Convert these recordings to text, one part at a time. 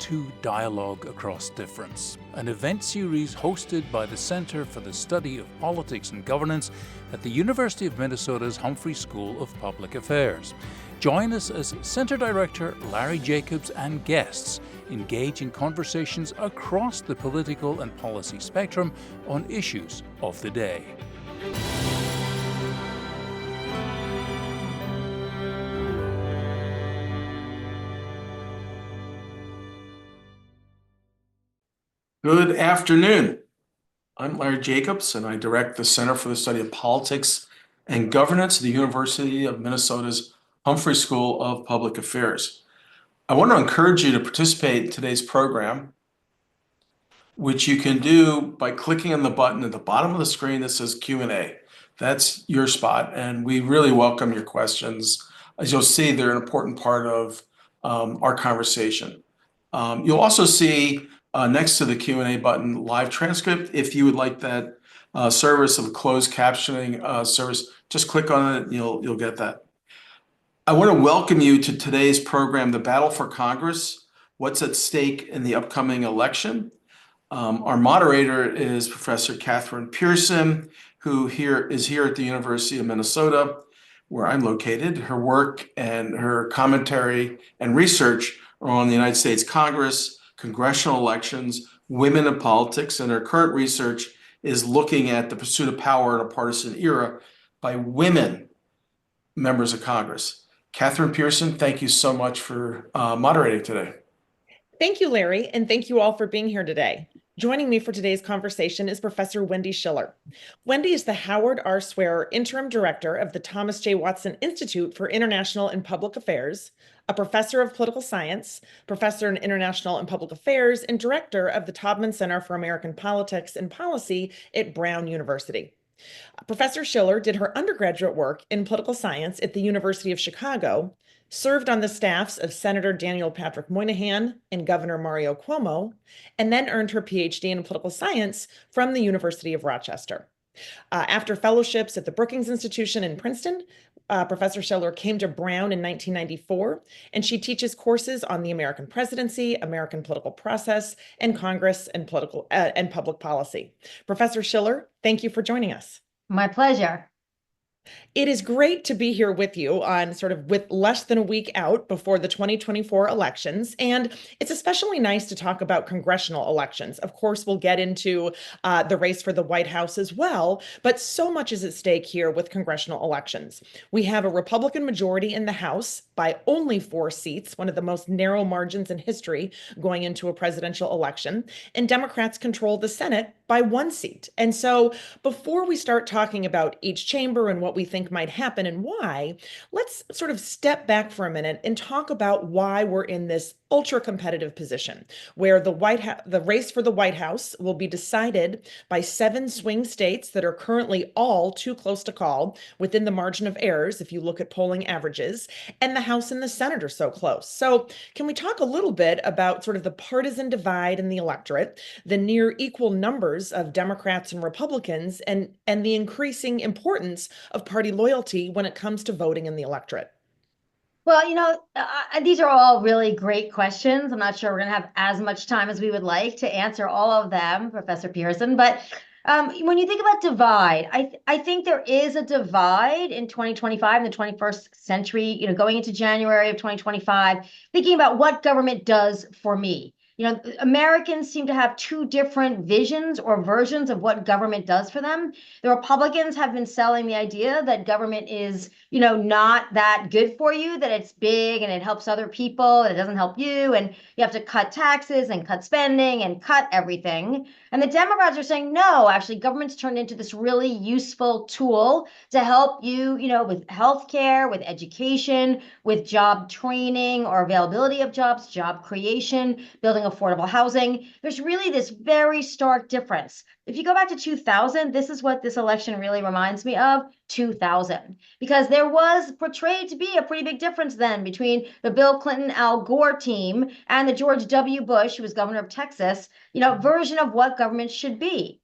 to Dialogue Across Difference, an event series hosted by the Center for the Study of Politics and Governance at the University of Minnesota's Humphrey School of Public Affairs. Join us as Center Director Larry Jacobs and guests engage in conversations across the political and policy spectrum on issues of the day. Good afternoon. I'm Larry Jacobs, and I direct the Center for the Study of Politics and Governance at the University of Minnesota's Humphrey School of Public Affairs. I want to encourage you to participate in today's program, which you can do by clicking on the button at the bottom of the screen that says Q&A. That's your spot, and we really welcome your questions. As you'll see, they're an important part of our conversation. You'll also see next to the Q&A button, live transcript. If you would like that service of closed captioning service, just click on it and you'll get that. I want to welcome you to today's program, The Battle for Congress, What's at Stake in the Upcoming Election. Our moderator is Professor Kathryn Pearson, who is here at the University of Minnesota, where I'm located. Her work and her commentary and research are on the United States Congress, congressional elections, women in politics, and her current research is looking at the pursuit of power in a partisan era by women members of Congress. Kathryn Pearson, thank you so much for moderating today. Thank you, Larry, and thank you all for being here today. Joining me for today's conversation is Professor Wendy Schiller. Wendy is the Howard R. Swearer Interim Director of the Thomas J. Watson Institute for International and Public Affairs, a professor of political science, professor in international and public affairs, and director of the Taubman Center for American Politics and Policy at Brown University. Professor Schiller did her undergraduate work in political science at the University of Chicago, served on the staffs of Senator Daniel Patrick Moynihan and Governor Mario Cuomo, and then earned her PhD in political science from the University of Rochester. After fellowships at the Brookings Institution in Princeton, Professor Schiller came to Brown in 1994, and she teaches courses on the American presidency, American political process, and Congress and political and public policy. Professor Schiller, thank you for joining us. My pleasure. It is great to be here with you on with less than a week out before the 2024 elections. And it's especially nice to talk about congressional elections. Of course, we'll get into the race for the White House as well, but so much is at stake here with congressional elections. We have a Republican majority in the House by only 4 seats, one of the most narrow margins in history going into a presidential election, and Democrats control the Senate by 1 seat. And so before we start talking about each chamber and what we think might happen and why, let's sort of step back for a minute and talk about why we're in this ultra competitive position where the race for the White House will be decided by 7 swing states that are currently all too close to call within the margin of errors if you look at polling averages, and the House and the Senate are so close. So can we talk a little bit about sort of the partisan divide in the electorate, the near equal numbers of Democrats and Republicans, and the increasing importance of party loyalty when it comes to voting in the electorate? Well, these are all really great questions. I'm not sure we're going to have as much time as we would like to answer all of them, Professor Pearson. But when you think about divide, I think there is a divide in 2025, in the 21st century, going into January of 2025, thinking about what government does for me. Americans seem to have 2 different visions or versions of what government does for them. The Republicans have been selling the idea that government is, not that good for you, that it's big and it helps other people, and it doesn't help you, and you have to cut taxes and cut spending and cut everything. And the Democrats are saying, no, actually, government's turned into this really useful tool to help you, with healthcare, with education, with job training or availability of jobs, job creation, building affordable housing. There's really this very stark difference. If you go back to 2000, this is what this election really reminds me of, 2000, because there was portrayed to be a pretty big difference then between the Bill Clinton, Al Gore team and the George W. Bush, who was governor of Texas, version of what government should be.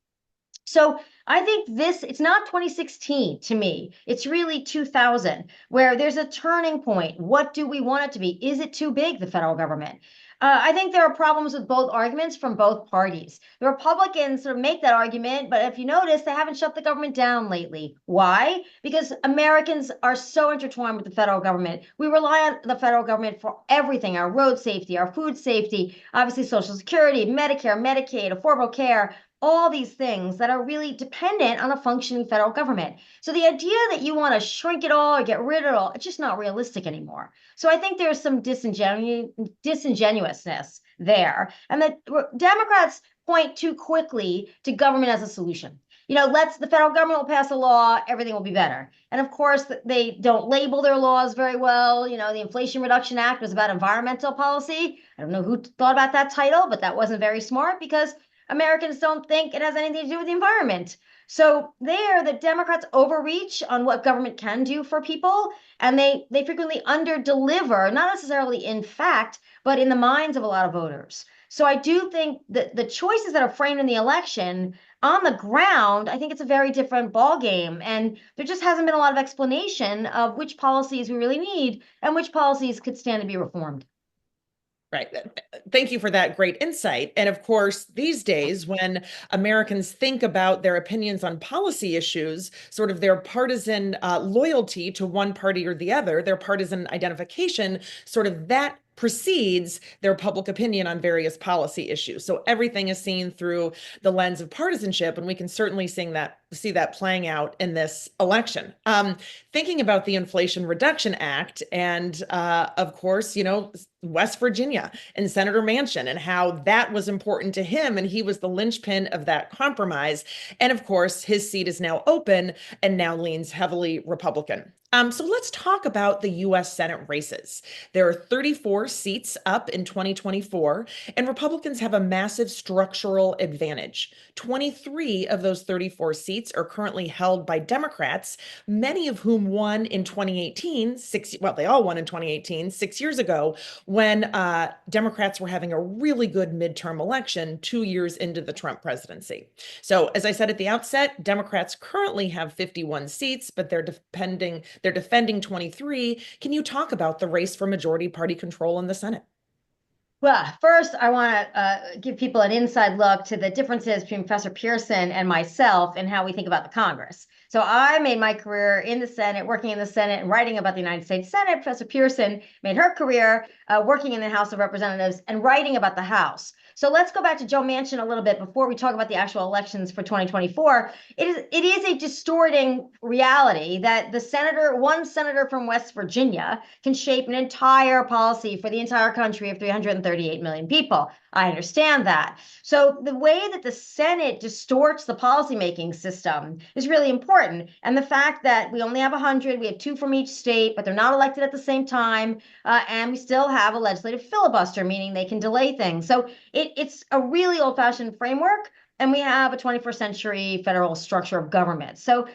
So I think it's not 2016 to me. It's really 2000, where there's a turning point. What do we want it to be? Is it too big, the federal government? I think there are problems with both arguments from both parties. The Republicans sort of make that argument, but if you notice, they haven't shut the government down lately. Why? Because Americans are so intertwined with the federal government. We rely on the federal government for everything, our road safety, our food safety, obviously Social Security, Medicare, Medicaid, Affordable Care, all these things that are really dependent on a functioning federal government. So the idea that you want to shrink it all or get rid of it all, it's just not realistic anymore. So I think there's some disingenuousness there. And the Democrats point too quickly to government as a solution. The federal government will pass a law, everything will be better. And of course, they don't label their laws very well. The Inflation Reduction Act was about environmental policy. I don't know who thought about that title, but that wasn't very smart because Americans don't think it has anything to do with the environment. So the Democrats overreach on what government can do for people, and they frequently underdeliver, not necessarily in fact, but in the minds of a lot of voters. So I do think that the choices that are framed in the election on the ground, I think it's a very different ballgame. And there just hasn't been a lot of explanation of which policies we really need and which policies could stand to be reformed. Right. Thank you for that great insight. And of course, these days, when Americans think about their opinions on policy issues, sort of their partisan loyalty to one party or the other, their partisan identification, sort of that precedes their public opinion on various policy issues. So everything is seen through the lens of partisanship, and we can certainly see that playing out in this election. Thinking about the Inflation Reduction Act and, of course, West Virginia and Senator Manchin and how that was important to him, and he was the linchpin of that compromise. And of course, his seat is now open and now leans heavily Republican. So let's talk about the U.S. Senate races. There are 34 seats up in 2024, and Republicans have a massive structural advantage. 23 of those 34 seats are currently held by Democrats, many of whom won in 2018, they all won in 2018, 6 years ago, when Democrats were having a really good midterm election 2 years into the Trump presidency. So as I said at the outset, Democrats currently have 51 seats, but they're defending 23. Can you talk about the race for majority party control in the Senate? Well, first, I want to give people an inside look to the differences between Professor Pearson and myself and how we think about the Congress. So I made my career in the Senate, working in the Senate and writing about the United States Senate. Professor Pearson made her career working in the House of Representatives and writing about the House. So let's go back to Joe Manchin a little bit before we talk about the actual elections for 2024. It is a distorting reality that one senator from West Virginia can shape an entire policy for the entire country of 338 million people. I understand that. So the way that the Senate distorts the policymaking system is really important. And the fact that we only have 100, we have 2 from each state, but they're not elected at the same time. And we still have a legislative filibuster, meaning they can delay things. So it's a really old-fashioned framework. And we have a 21st century federal structure of government. So,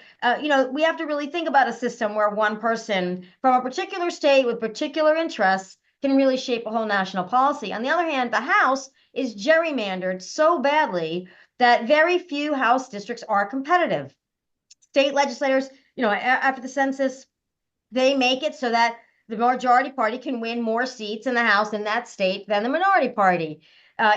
we have to really think about a system where one person from a particular state with particular interests can really shape a whole national policy. On the other hand, the House is gerrymandered so badly that very few House districts are competitive. State legislators, after the census, they make it so that the majority party can win more seats in the House in that state than the minority party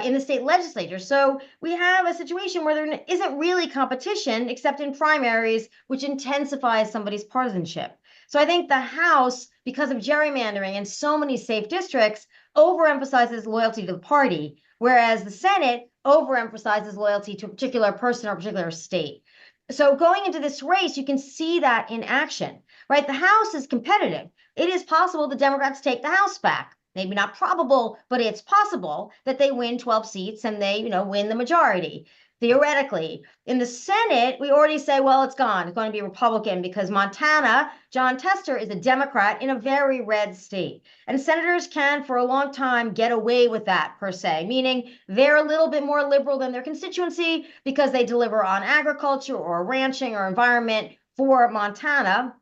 in the state legislature. So we have a situation where there isn't really competition except in primaries, which intensifies somebody's partisanship. So I think the House, because of gerrymandering and so many safe districts, overemphasizes loyalty to the party, whereas the Senate overemphasizes loyalty to a particular person or a particular state. So going into this race, you can see that in action, right? The House is competitive. It is possible the Democrats take the House back. Maybe not probable, but it's possible that they win 12 seats and they, win the majority. Theoretically, in the Senate, we already say, well, it's gone. It's going to be Republican because Montana, Jon Tester is a Democrat in a very red state. And senators can, for a long time, get away with that, per se, meaning they're a little bit more liberal than their constituency because they deliver on agriculture or ranching or environment for Montana.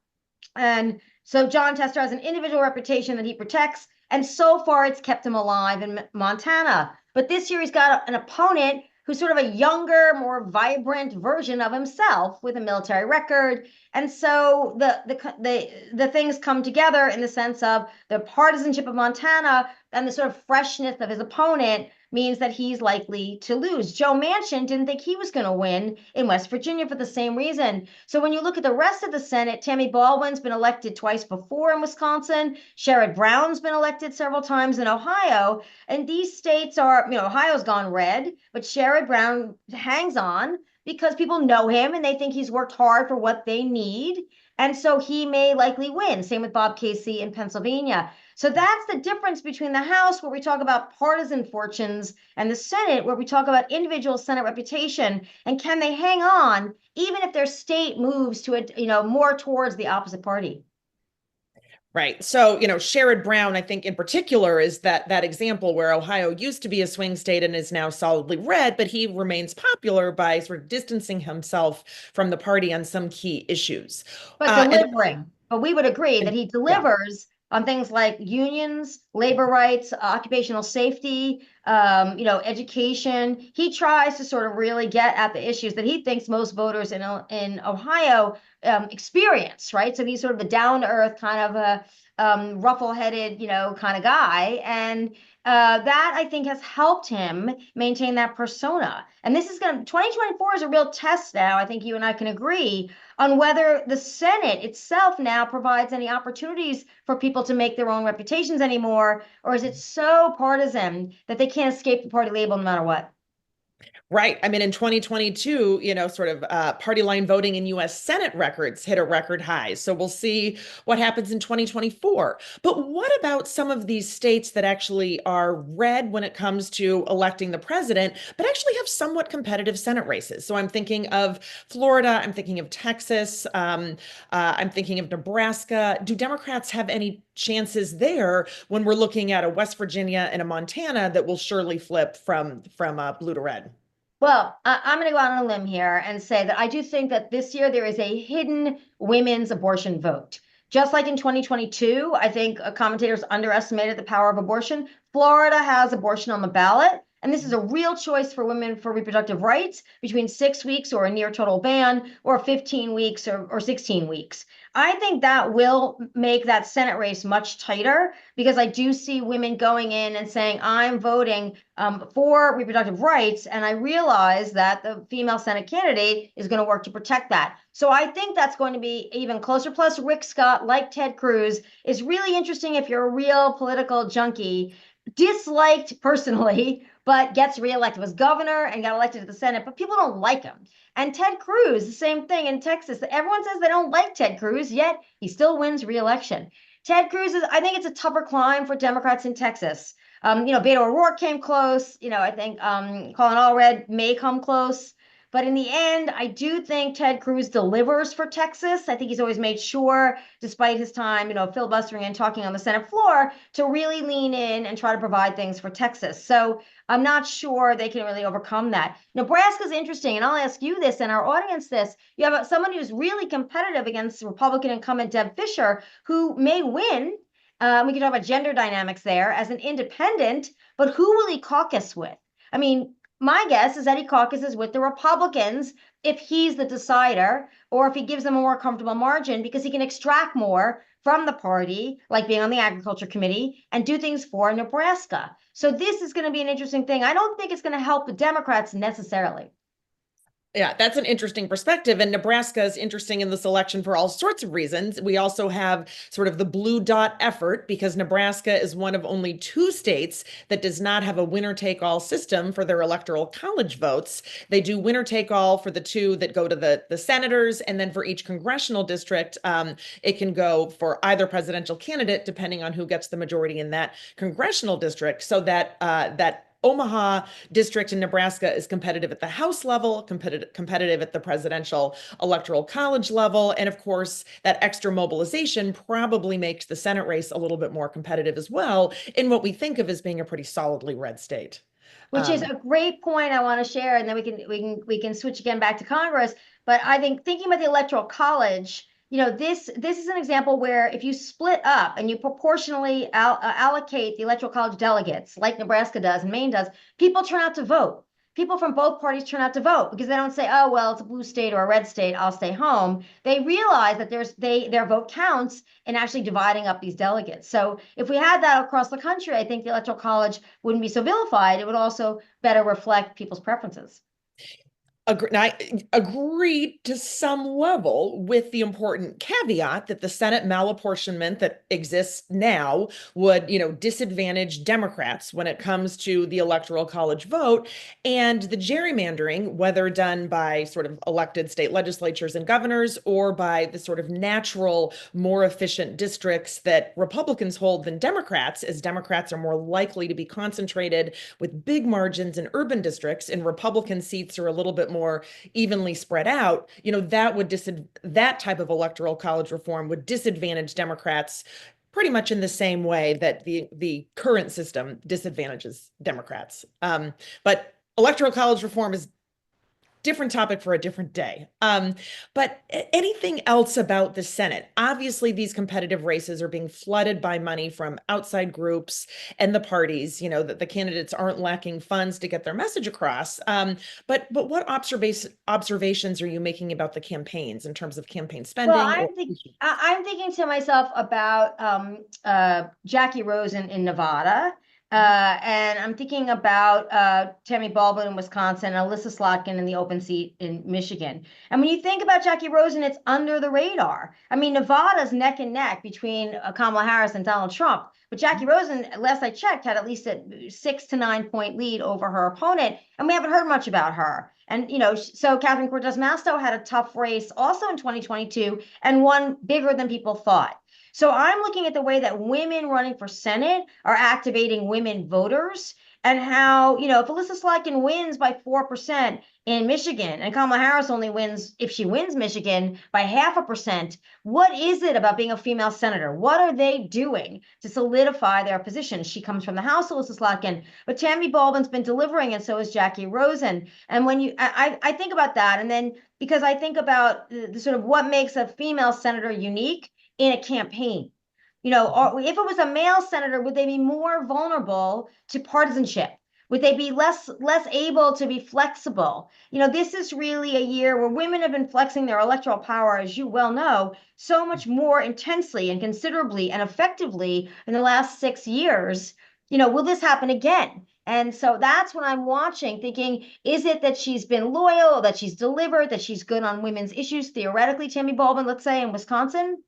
And so Jon Tester has an individual reputation that he protects. And so far, it's kept him alive in Montana. But this year, he's got an opponent who's sort of a younger, more vibrant version of himself with a military record. And so the things come together in the sense of the partisanship of Montana and the sort of freshness of his opponent means that he's likely to lose. Joe Manchin didn't think he was going to win in West Virginia for the same reason. So when you look at the rest of the Senate, Tammy Baldwin's been elected twice before in Wisconsin. Sherrod Brown's been elected several times in Ohio. And these states are, Ohio's gone red, but Sherrod Brown hangs on because people know him and they think he's worked hard for what they need. And so he may likely win. Same with Bob Casey in Pennsylvania. So that's the difference between the House, where we talk about partisan fortunes, and the Senate, where we talk about individual Senate reputation and can they hang on even if their state moves to more towards the opposite party. Right. So, Sherrod Brown, I think in particular, is that example where Ohio used to be a swing state and is now solidly red, but he remains popular by sort of distancing himself from the party on some key issues. But delivering. But we would agree that he delivers on things like unions, labor rights, occupational safety, education. He tries to sort of really get at the issues that he thinks most voters in Ohio experience, right? So he's sort of a down-to-earth kind of a ruffle-headed, kind of guy. And that I think has helped him maintain that persona. And 2024 is a real test now. I think you and I can agree on whether the Senate itself now provides any opportunities for people to make their own reputations anymore, or is it so partisan that they can't escape the party label no matter what? Right. I mean, in 2022, party line voting in U.S. Senate records hit a record high. So we'll see what happens in 2024. But what about some of these states that actually are red when it comes to electing the president, but actually have somewhat competitive Senate races? So I'm thinking of Florida. I'm thinking of Texas. I'm thinking of Nebraska. Do Democrats have any chances there when we're looking at a West Virginia and a Montana that will surely flip from blue to red? Well, I'm going to go out on a limb here and say that I do think that this year there is a hidden women's abortion vote. Just like in 2022, I think commentators underestimated the power of abortion. Florida has abortion on the ballot, and this is a real choice for women for reproductive rights between 6 weeks or a near total ban, or 15 weeks or 16 weeks. I think that will make that Senate race much tighter, because I do see women going in and saying, I'm voting for reproductive rights. And I realize that the female Senate candidate is going to work to protect that. So I think that's going to be even closer. Plus, Rick Scott, like Ted Cruz, is really interesting if you're a real political junkie, disliked personally, but gets reelected, was governor and got elected to the Senate, but people don't like him. And Ted Cruz, the same thing in Texas. Everyone says they don't like Ted Cruz, yet he still wins re-election. Ted Cruz I think it's a tougher climb for Democrats in Texas. Beto O'Rourke came close. I think Colin Allred may come close. But in the end, I do think Ted Cruz delivers for Texas. I think he's always made sure, despite his time, filibustering and talking on the Senate floor, to really lean in and try to provide things for Texas. So I'm not sure they can really overcome that. Nebraska's interesting, and I'll ask you this and our audience this. You have someone who's really competitive against Republican incumbent Deb Fischer, who may win. We can talk about gender dynamics there as an independent, but who will he caucus with? I mean, my guess is that he caucuses with the Republicans if he's the decider, or if he gives them a more comfortable margin because he can extract more from the party, like being on the agriculture committee, and do things for Nebraska. So this is going to be an interesting thing. I don't think it's going to help the Democrats necessarily. Yeah, that's an interesting perspective. And Nebraska is interesting in this election for all sorts of reasons. We also have sort of the blue dot effort, because Nebraska is one of only 2 states that does not have a winner-take-all system for their electoral college votes. They do winner-take-all for the 2 that go to the senators, and then for each congressional district, it can go for either presidential candidate, depending on who gets the majority in that congressional district. So that Omaha district in Nebraska is competitive at the House level, competitive at the presidential electoral college level. And of course, that extra mobilization probably makes the Senate race a little bit more competitive as well, in what we think of as being a pretty solidly red state. Which is a great point I want to share, and then we can switch again back to Congress. But I think thinking about the electoral college, this is an example where if you split up and you proportionally allocate the electoral college delegates, like Nebraska does and Maine does, people turn out to vote. people from both parties turn out to vote because they don't say, oh, well, it's a blue state or a red state, I'll stay home. They realize that their vote counts in actually dividing up these delegates. So if we had that across the country, I think the Electoral College wouldn't be so vilified. It would also better reflect people's preferences. I agree to some level with the important caveat that the Senate malapportionment that exists now would, disadvantage Democrats when it comes to the Electoral College vote, and the gerrymandering, whether done by sort of elected state legislatures and governors or by the sort of natural, more efficient districts that Republicans hold than Democrats, as Democrats are more likely to be concentrated with big margins in urban districts, and Republican seats are a little bit more evenly spread out, that type of electoral college reform would disadvantage Democrats pretty much in the same way that the current system disadvantages Democrats. But electoral college reform is different topic for a different day. But anything else about the Senate? Obviously, these competitive races are being flooded by money from outside groups and the parties, that the candidates aren't lacking funds to get their message across. But what observations are you making about the campaigns in terms of campaign spending? Well, I'm thinking to myself about Jackie Rosen in Nevada. And I'm thinking about Tammy Baldwin in Wisconsin, and Alyssa Slotkin in the open seat in Michigan. And when you think about Jackie Rosen, it's under the radar. I mean, Nevada's neck and neck between Kamala Harris and Donald Trump. But Jackie Rosen, last I checked, had at least a 6 to 9 point lead over her opponent, and we haven't heard much about her. And, so Catherine Cortez Masto had a tough race also in 2022 and won bigger than people thought. So I'm looking at the way that women running for Senate are activating women voters, and how, if Alyssa Slotkin wins by 4% in Michigan and Kamala Harris only wins, if she wins Michigan, by 0.5%, what is it about being a female senator? What are they doing to solidify their position? She comes from the House, Alyssa Slotkin, but Tammy Baldwin's been delivering, and so is Jackie Rosen. And when I think about that, and then because I think about the sort of what makes a female senator unique in a campaign. Or if it was a male senator, would they be more vulnerable to partisanship? Would they be less able to be flexible? This is really a year where women have been flexing their electoral power, as you well know, so much more intensely and considerably and effectively in the last 6 years. Will this happen again? And so that's what I'm watching, thinking, is it that she's been loyal, that she's delivered, that she's good on women's issues? Theoretically, Tammy Baldwin, let's say in Wisconsin.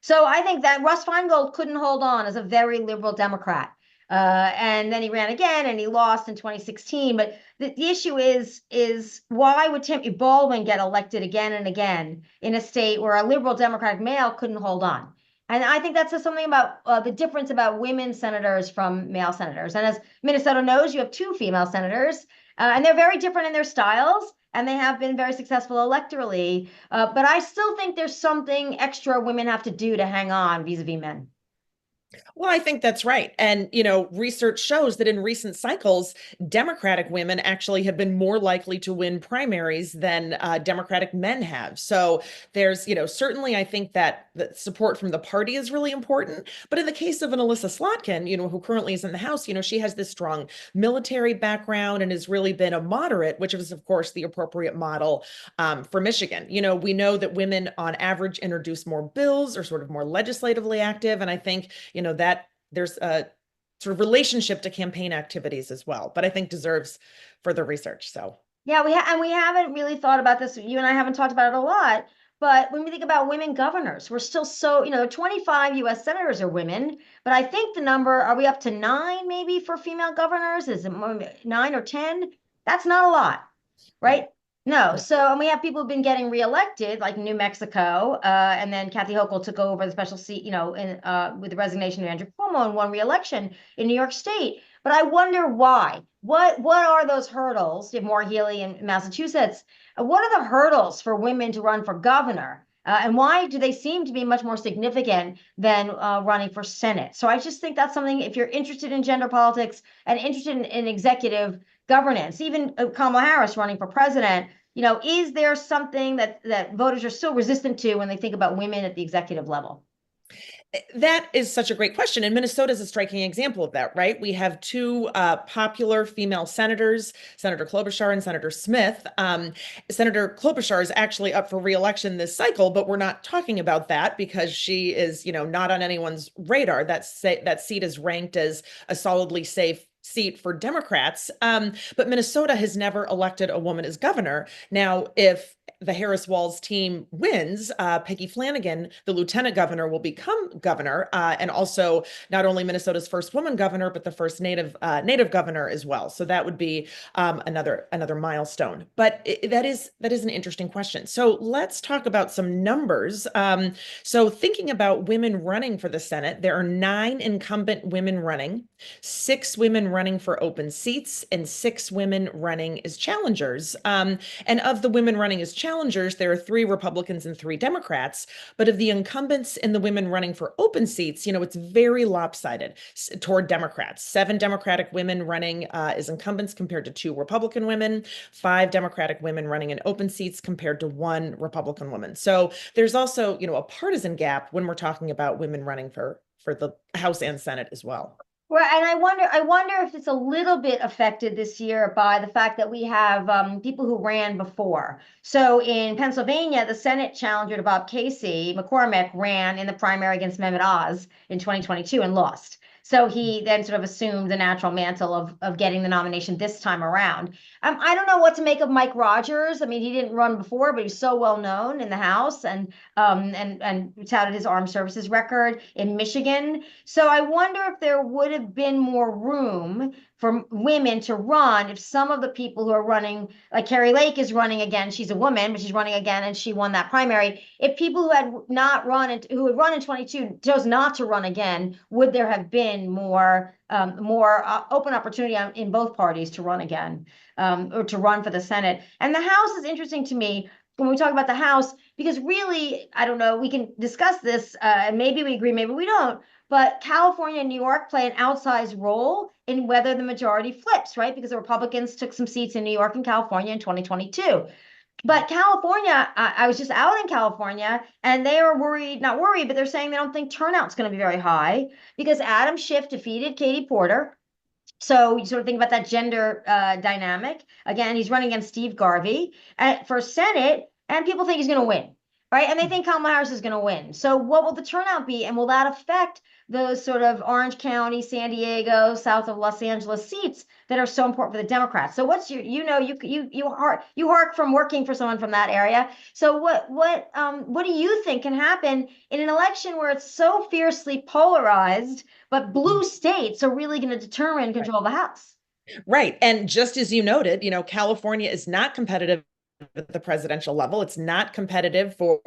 So I think that Russ Feingold couldn't hold on as a very liberal Democrat. And then he ran again and he lost in 2016. But the issue is why would Tammy Baldwin get elected again and again in a state where a liberal Democratic male couldn't hold on? And I think that says something about the difference about women senators from male senators. And as Minnesota knows, you have 2 female senators, and they're very different in their styles. And they have been very successful electorally. But I still think there's something extra women have to do to hang on vis-a-vis men. Well, I think that's right. And, research shows that in recent cycles, Democratic women actually have been more likely to win primaries than Democratic men have. So there's, certainly I think that the support from the party is really important. But in the case of an Alyssa Slotkin, who currently is in the House, she has this strong military background and has really been a moderate, which is, of course, the appropriate model for Michigan. We know that women on average introduce more bills or sort of more legislatively active. And I think, that there's a sort of relationship to campaign activities as well, but I think deserves further research. So yeah, we haven't really thought about this. You and I haven't talked about it a lot, but when we think about women governors, we're still so, 25 US senators are women, but I think the number, are we up to 9 maybe for female governors? Is it more 9 or 10? That's not a lot, right? No. So, and we have people who've been getting reelected, like New Mexico, and then Kathy Hochul took over the special seat, with the resignation of Andrew Cuomo and won reelection in New York State. But I wonder why. What are those hurdles? You have Maura Healey in Massachusetts. What are the hurdles for women to run for governor? And why do they seem to be much more significant than running for Senate? So I just think that's something, if you're interested in gender politics and interested in executive governance, even Kamala Harris running for president, is there something that voters are still resistant to when they think about women at the executive level? That is such a great question. And Minnesota is a striking example of that, right? We have two popular female senators, Senator Klobuchar and Senator Smith. Senator Klobuchar is actually up for re-election this cycle, but we're not talking about that because she is, not on anyone's radar. That seat is ranked as a solidly safe seat for Democrats. But Minnesota has never elected a woman as governor. Now, if the Harris-Walz team wins, Peggy Flanagan, the lieutenant governor, will become governor, and also not only Minnesota's first woman governor, but the first native governor as well. So that would be another milestone. But that is an interesting question. So let's talk about some numbers. So thinking about women running for the Senate, there are 9 incumbent women running, 6 women running for open seats, and 6 women running as challengers. And of the women running as challengers, there are 3 Republicans and 3 Democrats. But of the incumbents and the women running for open seats, it's very lopsided toward Democrats. 7 Democratic women running as incumbents compared to 2 Republican women, 5 Democratic women running in open seats compared to 1 Republican woman. So there's also, a partisan gap when we're talking about women running for the House and Senate as well. Well, and I wonder if it's a little bit affected this year by the fact that we have people who ran before. So in Pennsylvania, the Senate challenger to Bob Casey, McCormick, ran in the primary against Mehmet Oz in 2022 and lost. So he then sort of assumed the natural mantle of getting the nomination this time around. I don't know what to make of Mike Rogers. I mean, he didn't run before, but he's so well known in the House and touted his armed services record in Michigan. So I wonder if there would have been more room for women to run if some of the people who are running, like Carrie Lake is running again, she's a woman, but she's running again and she won that primary. If people who had not run, who had run in 22 chose not to run again, would there have been more open opportunity in both parties to run again, or to run for the Senate? And the House is interesting to me when we talk about the House, because really, I don't know, we can discuss this, and maybe we agree, maybe we don't, but California and New York play an outsized role in whether the majority flips, right? Because the Republicans took some seats in New York and California in 2022. But California, I was just out in California, and they are not worried, but they're saying they don't think turnout's going to be very high because Adam Schiff defeated Katie Porter. So you sort of think about that gender dynamic. Again, he's running against Steve Garvey for Senate, and people think he's going to win, right? And they think Kamala Harris is going to win. So what will the turnout be? And will that affect those sort of Orange County, San Diego, south of Los Angeles seats that are so important for the Democrats? So what's you hark from working for someone from that area. So what do you think can happen in an election where it's so fiercely polarized, but blue states are really going to determine control of the House? Right. And just as you noted, California is not competitive at the presidential level. It's not competitive for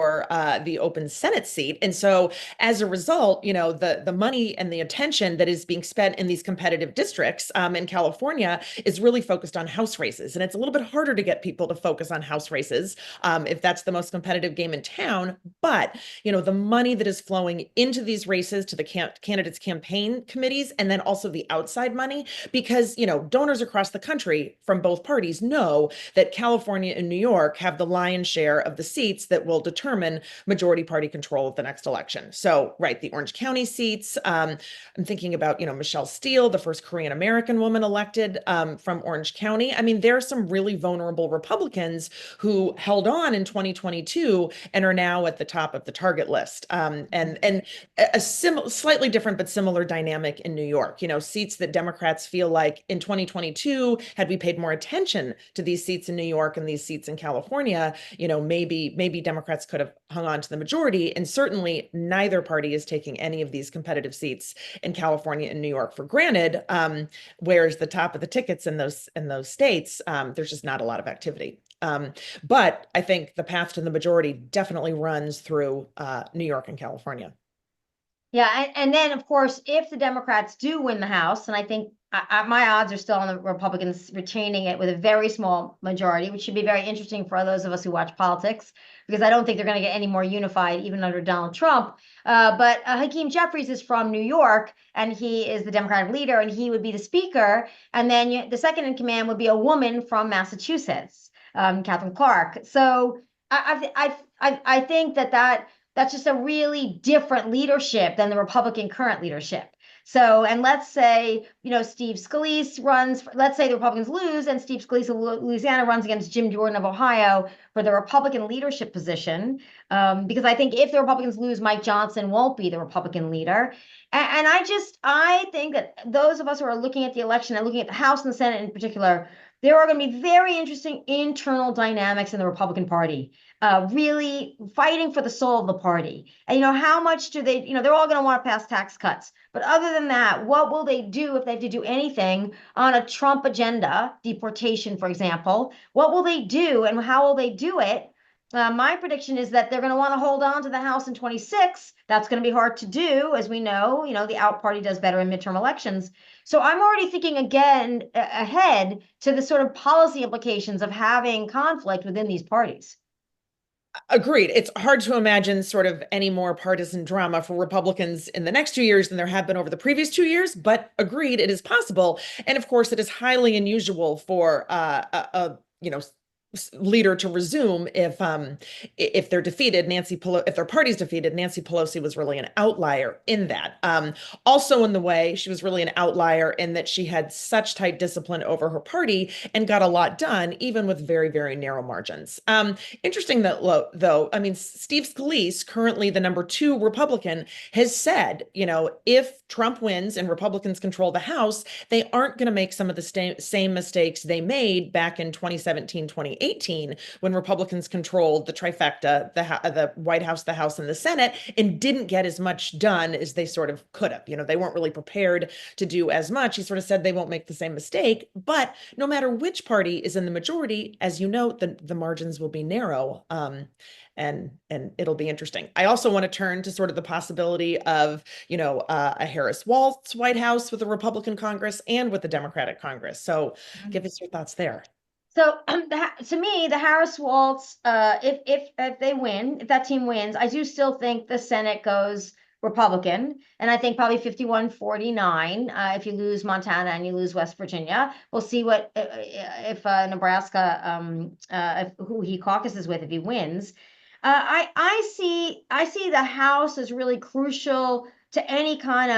the open Senate seat. And so as a result, the money and the attention that is being spent in these competitive districts in California is really focused on House races. And it's a little bit harder to get people to focus on House races if that's the most competitive game in town. But, the money that is flowing into these races to the candidates' campaign committees, and then also the outside money, because, donors across the country from both parties know that California and New York have the lion's share of the seats that will determine majority party control of the next election. So, right, the Orange County seats, I'm thinking about, Michelle Steele, the first Korean American woman elected from Orange County. I mean, there are some really vulnerable Republicans who held on in 2022 and are now at the top of the target list. And a slightly different but similar dynamic in New York. Seats that Democrats feel like in 2022, had we paid more attention to these seats in New York and these seats in California, maybe Democrats could have hung on to the majority. And certainly neither party is taking any of these competitive seats in California and New York for granted. Whereas the top of the tickets in those states, there's just not a lot of activity. But I think the path to the majority definitely runs through New York and California. Yeah, and then of course, if the Democrats do win the House, and I think my odds are still on the Republicans retaining it with a very small majority, which should be very interesting for those of us who watch politics, because I don't think they're going to get any more unified even under Donald Trump. But Hakeem Jeffries is from New York, and he is the Democratic leader, and he would be the speaker. And then the second in command would be a woman from Massachusetts, Kathryn Clark. So I think that that's just a really different leadership than the Republican current leadership. So, and let's say, Steve Scalise runs, let's say the Republicans lose and Steve Scalise of Louisiana runs against Jim Jordan of Ohio for the Republican leadership position. Because I think if the Republicans lose, Mike Johnson won't be the Republican leader. And I think that those of us who are looking at the election and looking at the House and the Senate in particular, there are going to be very interesting internal dynamics in the Republican Party, really fighting for the soul of the party. And, how much do they, they're all going to want to pass tax cuts. But other than that, what will they do if they have to do anything on a Trump agenda, deportation, for example? What will they do and how will they do it? My prediction is that they're going to want to hold on to the House in 26. That's going to be hard to do. As we know, the out party does better in midterm elections. So I'm already thinking again ahead to the sort of policy implications of having conflict within these parties. Agreed. It's hard to imagine sort of any more partisan drama for Republicans in the next 2 years than there have been over the previous 2 years, but agreed, it is possible. And of course, it is highly unusual for leader to resume if they're defeated. If their party's defeated, Nancy Pelosi was really an outlier in that. Also in the way, she was really an outlier in that she had such tight discipline over her party and got a lot done, even with very, very narrow margins. Interesting that, though, Steve Scalise, currently the #2 Republican, has said, if Trump wins and Republicans control the House, they aren't going to make some of the same mistakes they made back in 2017, 2018, when Republicans controlled the trifecta, the White House, the House, and the Senate, and didn't get as much done as they sort of could have. They weren't really prepared to do as much. He sort of said they won't make the same mistake, but no matter which party is in the majority, as you know, the margins will be narrow. And it'll be interesting. I also want to turn to sort of the possibility of, a Harris-Walz White House with a Republican Congress and with the Democratic Congress. So give us your thoughts there. So to me, the Harris-Walz, if they win, if that team wins, I do still think the Senate goes Republican, and I think probably 51-49 if you lose Montana and you lose West Virginia. We'll see what if Nebraska, who he caucuses with if he wins. I see the House as really crucial to any kind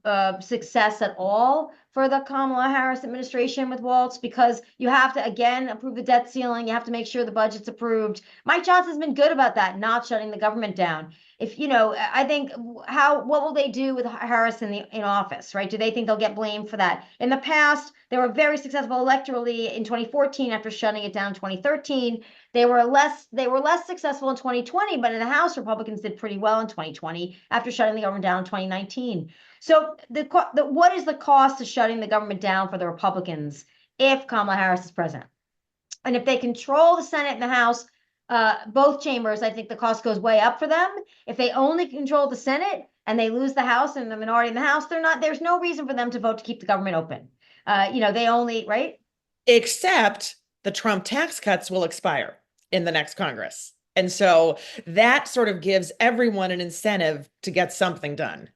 of success at all for the Kamala Harris administration with Walz, because you have to, again, approve the debt ceiling. You have to make sure the budget's approved. Mike Johnson's been good about that, not shutting the government down. If, I think what will they do with Harris in office, right? Do they think they'll get blamed for that? In the past, they were very successful electorally in 2014 after shutting it down in 2013. They were less successful in 2020, but in the House, Republicans did pretty well in 2020 after shutting the government down in 2019. So what is the cost of shutting the government down for the Republicans if Kamala Harris is president? And if they control the Senate and the House, both chambers, I think the cost goes way up for them. If they only control the Senate and they lose the House and the minority in the House, there's no reason for them to vote to keep the government open. They only, right? Except the Trump tax cuts will expire in the next Congress. And so that sort of gives everyone an incentive to get something done.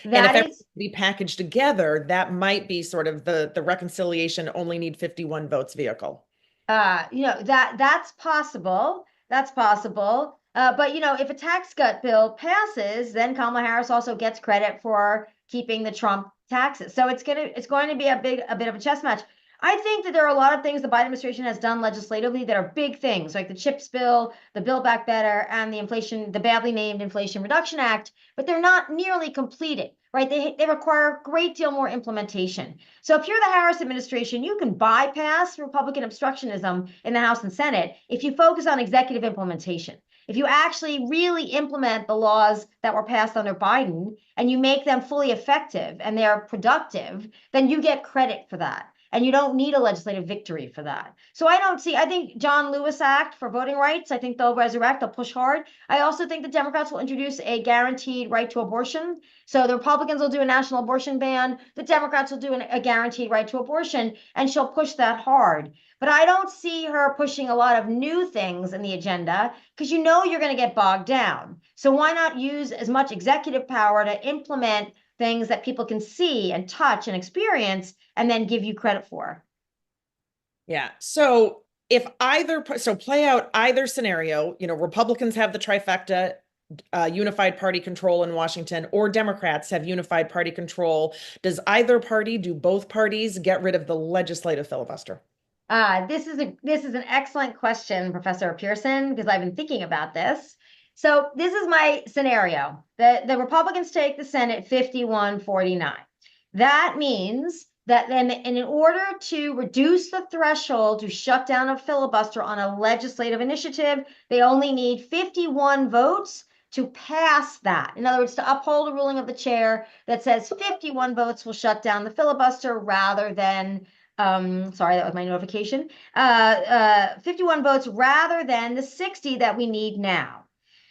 And if everything be packaged together, that might be sort of the reconciliation only need 51 votes vehicle. That's possible. That's possible. But if a tax cut bill passes, then Kamala Harris also gets credit for keeping the Trump taxes. So it's going to be a bit of a chess match. I think that there are a lot of things the Biden administration has done legislatively that are big things, like the CHIPS bill, the Build Back Better, and the badly named Inflation Reduction Act, but they're not nearly completed, right? They require a great deal more implementation. So if you're the Harris administration, you can bypass Republican obstructionism in the House and Senate if you focus on executive implementation. If you actually really implement the laws that were passed under Biden and you make them fully effective and they're productive, then you get credit for that. And you don't need a legislative victory for that. So I think John Lewis Act for voting rights, I think they'll resurrect, they'll push hard. I also think the Democrats will introduce a guaranteed right to abortion. So the Republicans will do a national abortion ban. The Democrats will do a guaranteed right to abortion, and she'll push that hard. But I don't see her pushing a lot of new things in the agenda because you're going to get bogged down. So why not use as much executive power to implement things that people can see and touch and experience and then give you credit for? Yeah. So play out either scenario, Republicans have the trifecta unified party control in Washington, or Democrats have unified party control, does either party, do both parties get rid of the legislative filibuster? This is an excellent question, Professor Pearson, because I've been thinking about this. So this is my scenario. The Republicans take the Senate 51-49. That means that then, and in order to reduce the threshold to shut down a filibuster on a legislative initiative, they only need 51 votes to pass that. In other words, to uphold a ruling of the chair that says 51 votes will shut down the filibuster rather than sorry, that was my notification. 51 votes rather than the 60 that we need now.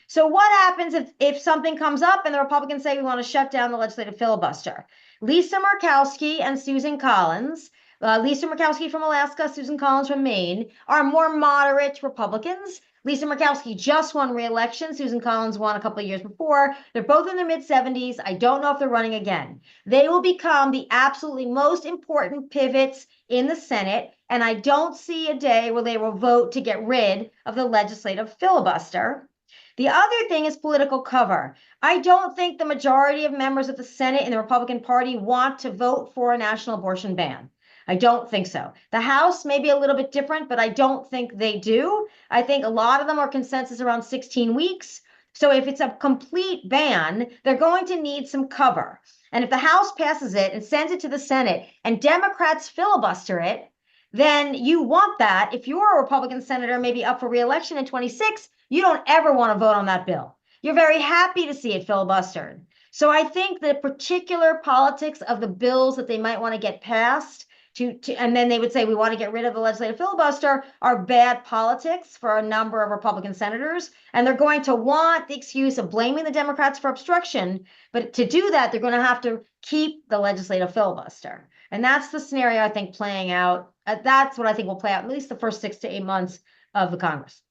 So what happens if something comes up and the Republicans say we want to shut down the legislative filibuster? Lisa Murkowski and Susan Collins, Lisa Murkowski from Alaska, Susan Collins from Maine, are more moderate Republicans. Lisa Murkowski just won re-election. Susan Collins won a couple of years before. They're both in their mid-70s. I don't know if they're running again. They will become the absolutely most important pivots in the Senate, and I don't see a day where they will vote to get rid of the legislative filibuster. The other thing is political cover. I don't think the majority of members of the Senate in the Republican Party want to vote for a national abortion ban. I don't think so. The House may be a little bit different, but I don't think they do. I think a lot of them are consensus around 16 weeks. So if it's a complete ban, they're going to need some cover. And if the House passes it and sends it to the Senate and Democrats filibuster it, then you want that. If you're a Republican senator, maybe up for re-election in 26, you don't ever want to vote on that bill. You're very happy to see it filibustered. So I think the particular politics of the bills that they might want to get passed and then they would say we want to get rid of the legislative filibuster are bad politics for a number of Republican senators. And they're going to want the excuse of blaming the Democrats for obstruction. But to do that, they're going to have to keep the legislative filibuster. And that's the scenario I think playing out. That's what I think will play out at least the first 6 to 8 months of the Congress.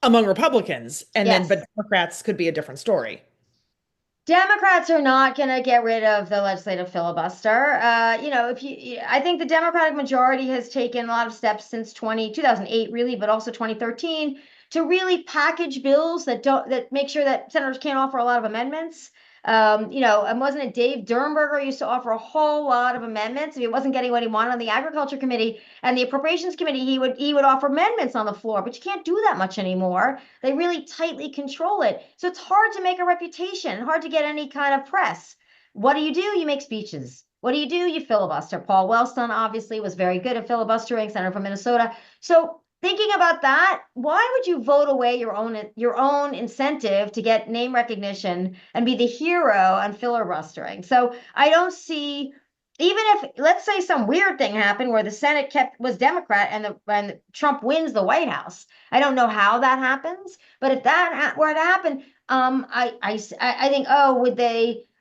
Among Republicans, and Yes. then, but Democrats could be a different story. Democrats are not going to get rid of the legislative filibuster. I think the Democratic majority has taken a lot of steps since 2008, really, but also 2013, to really package bills that make sure that senators can't offer a lot of amendments. And wasn't it Dave Durnberger used to offer a whole lot of amendments? If he wasn't getting what he wanted on the Agriculture Committee and the Appropriations Committee, he would offer amendments on the floor, but you can't do that much anymore. They really tightly control it. So it's hard to make a reputation, hard to get any kind of press. What do? You make speeches. What do? You filibuster. Paul Wellstone obviously was very good at filibustering, senator from Minnesota. So thinking about that, why would you vote away your own incentive to get name recognition and be the hero on filibustering? So I don't see, even if, let's say some weird thing happened where the Senate was Democrat and Trump wins the White House. I don't know how that happens, but if that were to happen, I think,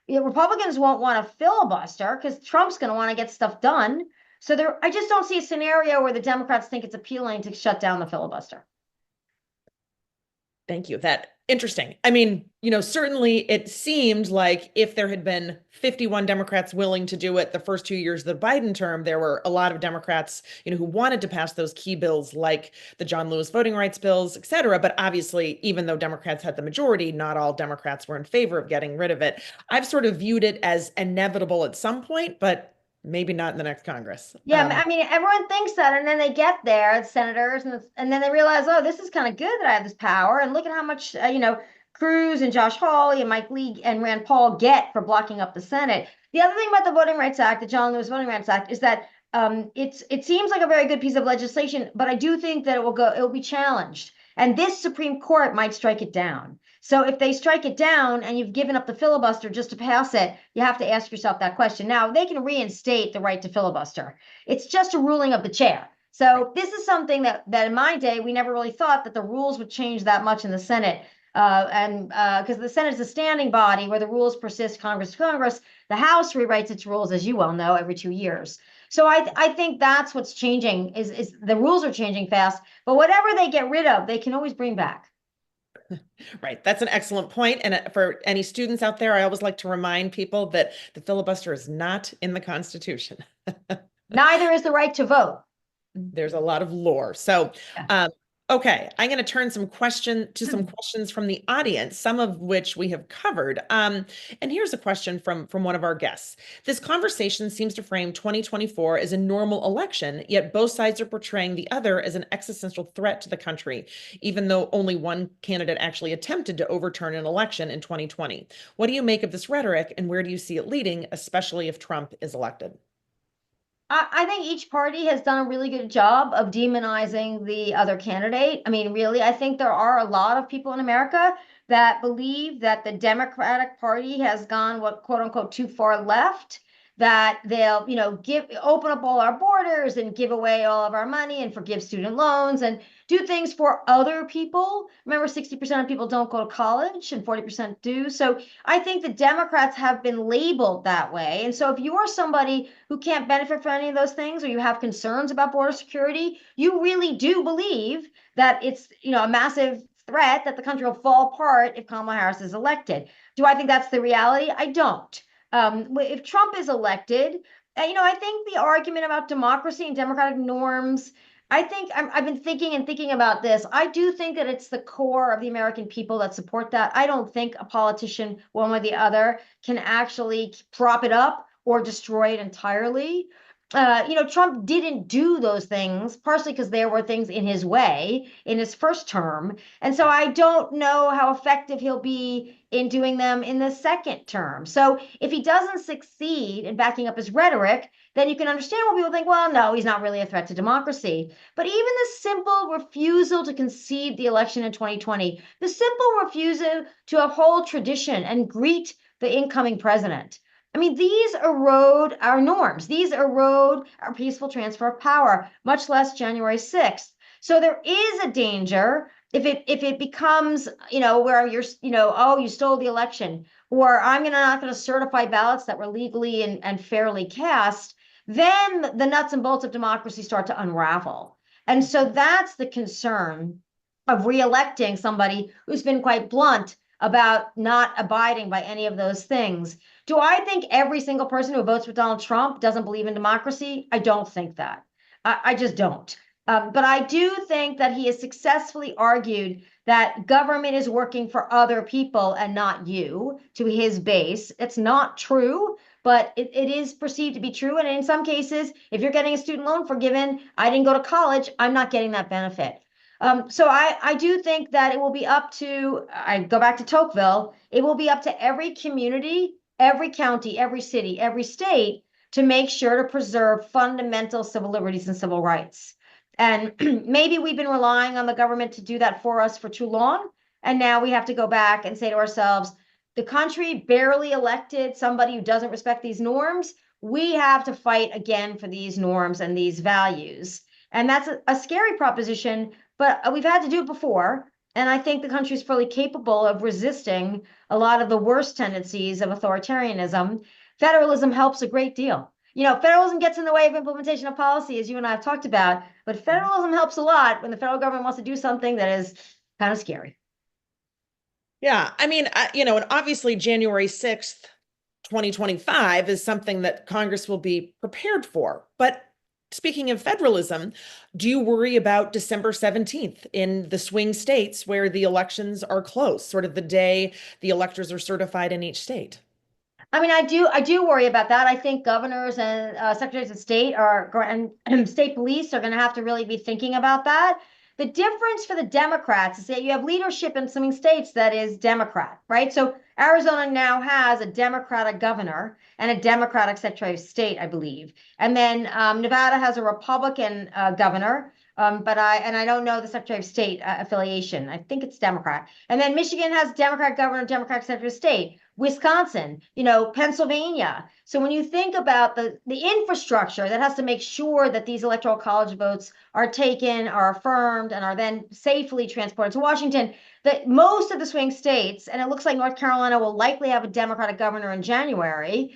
Republicans won't want to filibuster because Trump's going to want to get stuff done. So I just don't see a scenario where the Democrats think it's appealing to shut down the filibuster. Thank you. Interesting. I mean, certainly it seemed like if there had been 51 Democrats willing to do it the first 2 years of the Biden term, there were a lot of Democrats, who wanted to pass those key bills like the John Lewis voting rights bills, et cetera. But obviously, even though Democrats had the majority, not all Democrats were in favor of getting rid of it. I've sort of viewed it as inevitable at some point, but maybe not in the next Congress. Yeah, I mean, everyone thinks that, and then they get there as senators, and then they realize, oh, this is kind of good that I have this power, and look at how much, Cruz and Josh Hawley and Mike Lee and Rand Paul get for blocking up the Senate. The other thing about the Voting Rights Act, the John Lewis Voting Rights Act, is that it seems like a very good piece of legislation, but I do think that it will be challenged, and this Supreme Court might strike it down. So if they strike it down and you've given up the filibuster just to pass it, you have to ask yourself that question. Now, they can reinstate the right to filibuster. It's just a ruling of the chair. So this is something that in my day, we never really thought that the rules would change that much in the Senate. Because the Senate is a standing body where the rules persist Congress to Congress. The House rewrites its rules, as you well know, every 2 years. So I think that's what's changing is the rules are changing fast. But whatever they get rid of, they can always bring back. Right. That's an excellent point. And for any students out there, I always like to remind people that the filibuster is not in the Constitution. Neither is the right to vote. There's a lot of lore. So Okay, I'm going to turn some questions from the audience, some of which we have covered. And here's a question from one of our guests. This conversation seems to frame 2024 as a normal election, yet both sides are portraying the other as an existential threat to the country, even though only one candidate actually attempted to overturn an election in 2020. What do you make of this rhetoric, and where do you see it leading, especially if Trump is elected? I think each party has done a really good job of demonizing the other candidate. I mean, really, I think there are a lot of people in America that believe that the Democratic Party has gone what quote unquote too far left, that they'll, open up all our borders and give away all of our money and forgive student loans and do things for other people. Remember, 60% of people don't go to college and 40% do. So I think the Democrats have been labeled that way. And so if you are somebody who can't benefit from any of those things, or you have concerns about border security, you really do believe that it's, a massive threat that the country will fall apart if Kamala Harris is elected. Do I think that's the reality? I don't. If Trump is elected, I think the argument about democracy and democratic norms, I think I've been thinking about this. I do think that it's the core of the American people that support that. I don't think a politician, one way or the other, can actually prop it up or destroy it entirely. Trump didn't do those things, partially because there were things in his way in his first term. And so I don't know how effective he'll be in doing them in the second term. So if he doesn't succeed in backing up his rhetoric, then you can understand why people think, well, no, he's not really a threat to democracy. But even the simple refusal to concede the election in 2020, the simple refusal to uphold tradition and greet the incoming president, I mean, these erode our norms. These erode our peaceful transfer of power, much less January 6th. So there is a danger if it becomes, where you're, oh, you stole the election, or not going to certify ballots that were legally and fairly cast, then the nuts and bolts of democracy start to unravel. And so that's the concern of reelecting somebody who's been quite blunt about not abiding by any of those things. Do I think every single person who votes for Donald Trump doesn't believe in democracy? I don't think that. I just don't. But I do think that he has successfully argued that government is working for other people and not you, to his base. It's not true, but it is perceived to be true. And in some cases, if you're getting a student loan forgiven, I didn't go to college, I'm not getting that benefit. So I do think that it will be up to, I go back to Tocqueville, it will be up to every community, every county, every city, every state to make sure to preserve fundamental civil liberties and civil rights. And maybe we've been relying on the government to do that for us for too long. And now we have to go back and say to ourselves, the country barely elected somebody who doesn't respect these norms. We have to fight again for these norms and these values. And that's a scary proposition, but we've had to do it before. And I think the country is fully capable of resisting a lot of the worst tendencies of authoritarianism. Federalism helps a great deal. Federalism gets in the way of implementation of policy, as you and I have talked about, but federalism helps a lot when the federal government wants to do something that is kind of scary. Yeah, I mean, and obviously January 6th, 2025 is something that Congress will be prepared for. But speaking of federalism, do you worry about December 17th in the swing states where the elections are close, sort of the day the electors are certified in each state? I mean, I do worry about that. I think governors and secretaries of state and state police are going to have to really be thinking about that. The difference for the Democrats is that you have leadership in some states that is Democrat, right? So Arizona now has a Democratic governor and a Democratic secretary of state, I believe. And then Nevada has a Republican governor. But I don't know the Secretary of State affiliation. I think it's Democrat. And then Michigan has Democrat governor, Democrat Secretary of State. Wisconsin, Pennsylvania. So when you think about the infrastructure that has to make sure that these electoral college votes are taken, are affirmed, and are then safely transported to Washington, that most of the swing states, and it looks like North Carolina will likely have a Democratic governor in January,